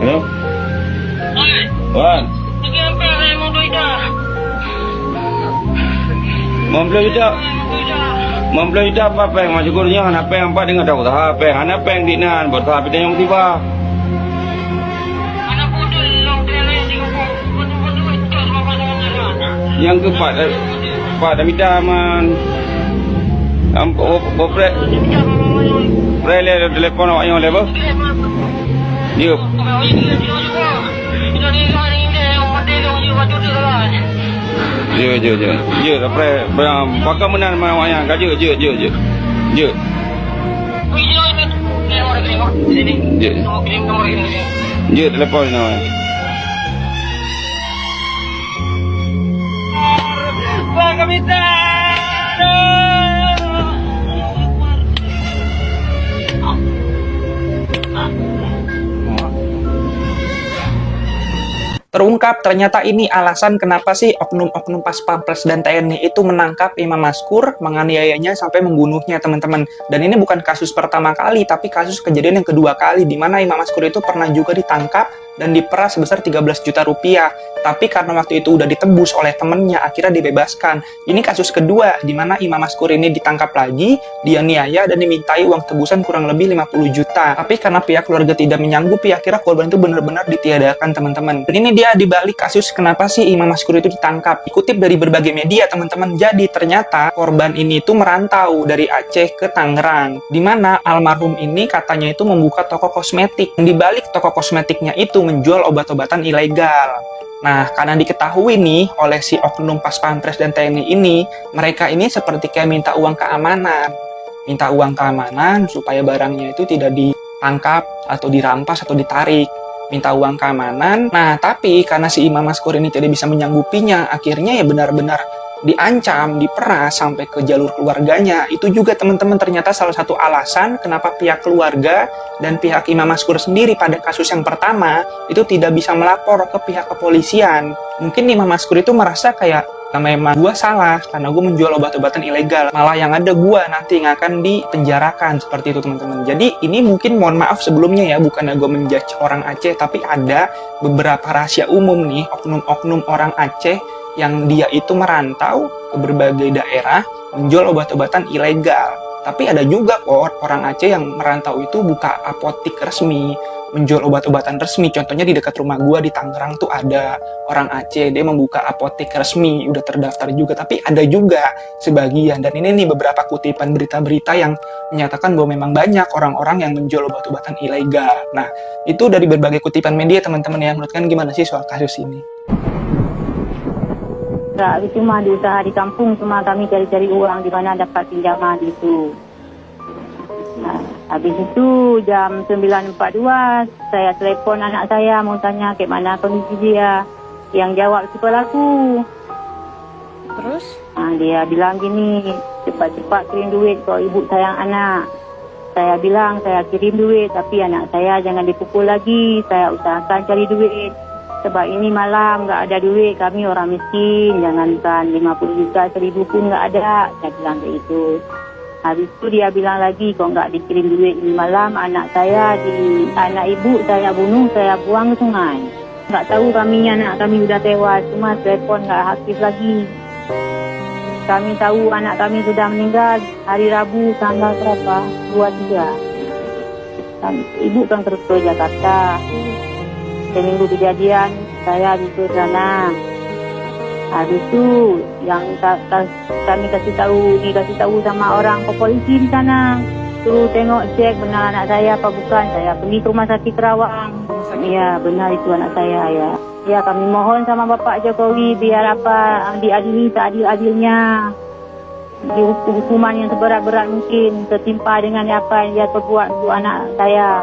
Halo? Wan. Mempelai dah apa peng macam kurnya anak peng apa dengan tahu dah peng anak peng di nan buat apa dia yang tiba. Yang keempat Pak dah minta man bopre prele telepon awak yang lepas dia je pre pakai menan awak yang je telepon awak. Terungkap ternyata ini alasan kenapa sih oknum-oknum pas Pampres dan TNI itu menangkap Imam Maskur, menganiayanya sampai membunuhnya teman-teman. Dan ini bukan kasus pertama kali, tapi kasus kejadian yang kedua kali di mana Imam Maskur itu pernah juga ditangkap dan diperas sebesar 13 juta rupiah. Tapi karena waktu itu udah ditebus oleh temennya, akhirnya dibebaskan. Ini kasus kedua di mana Imam Maskur ini ditangkap lagi, dianiaya dan dimintai uang tebusan kurang lebih 50 juta. Tapi karena pihak keluarga tidak menyanggupi, akhirnya korban itu benar-benar ditiadakan teman-teman. Dan ini dia dibalik kasus kenapa sih Imam Maskur itu ditangkap. Dikutip dari berbagai media teman-teman, jadi ternyata korban ini itu merantau dari Aceh ke Tangerang, di mana almarhum ini katanya itu membuka toko kosmetik. Di balik toko kosmetiknya itu menjual obat-obatan ilegal. Nah, karena diketahui nih oleh si oknum pas Pampres dan TNI ini, mereka ini seperti kayak minta uang keamanan. Minta uang keamanan supaya barangnya itu tidak ditangkap atau dirampas atau ditarik. Minta uang keamanan. Nah, tapi karena si Imam Maskur ini tidak bisa menyanggupinya, akhirnya ya benar-benar diancam, diperas sampai ke jalur keluarganya. Itu juga teman-teman ternyata salah satu alasan kenapa pihak keluarga dan pihak Imam Maskur sendiri pada kasus yang pertama itu tidak bisa melapor ke pihak kepolisian. Mungkin Imam Maskur itu merasa kayak memang gue salah karena gue menjual obat-obatan ilegal, malah yang ada gue nanti yang akan dipenjarakan, seperti itu teman-teman. Jadi ini mungkin mohon maaf sebelumnya ya, bukannya gue menjudge orang Aceh, tapi ada beberapa rahasia umum nih oknum-oknum orang Aceh yang dia itu merantau ke berbagai daerah menjual obat-obatan ilegal. Tapi ada juga kok orang Aceh yang merantau itu buka apotik resmi, menjual obat-obatan resmi. Contohnya di dekat rumah gua di Tangerang tuh ada orang Aceh, dia membuka apotik resmi, udah terdaftar juga. Tapi ada juga sebagian, dan ini nih beberapa kutipan berita-berita yang menyatakan bahwa memang banyak orang-orang yang menjual obat-obatan ilegal. Nah, itu dari berbagai kutipan media teman-teman ya. Menurut kalian gimana sih soal kasus ini? Cuma di usaha di kampung, cuma kami cari-cari uang di mana dapat pinjaman itu. Nah, habis itu jam 9.42 saya telepon anak saya mau tanya ke mana kondisi dia. Yang jawab si pelaku. Terus? Nah, dia bilang gini, cepat-cepat kirim duit kalau ibu sayang anak. Saya bilang saya kirim duit, tapi anak saya jangan dipukul lagi. Saya usahakan cari duit. Sebab ini malam nggak ada duit, kami orang miskin, jangankan 50 juta, 1.000 pun nggak ada. Saya bilang kayak itu. Habis itu dia bilang lagi, kok nggak dikirim duit ini malam, anak ibu saya bunuh, saya buang ke sungai. Nggak tahu kami anak kami sudah tewas, cuma telepon nggak aktif lagi. Kami tahu anak kami sudah meninggal hari Rabu tanggal berapa? 23. Ibu kan terus ke Jakarta. Seminggu kejadian saya di sana. Habis itu yang kami kasih tahu sama orang polisi di sana, suruh tengok cek benar anak saya apa bukan. Saya pergi ke rumah sakit Kerawang. Iya benar itu anak saya ya. Ya kami mohon sama Bapak Jokowi biar apa diadili seadil-adilnya, di hukuman yang seberat-berat mungkin, tertimpa dengan apa yang dia perbuat untuk anak saya.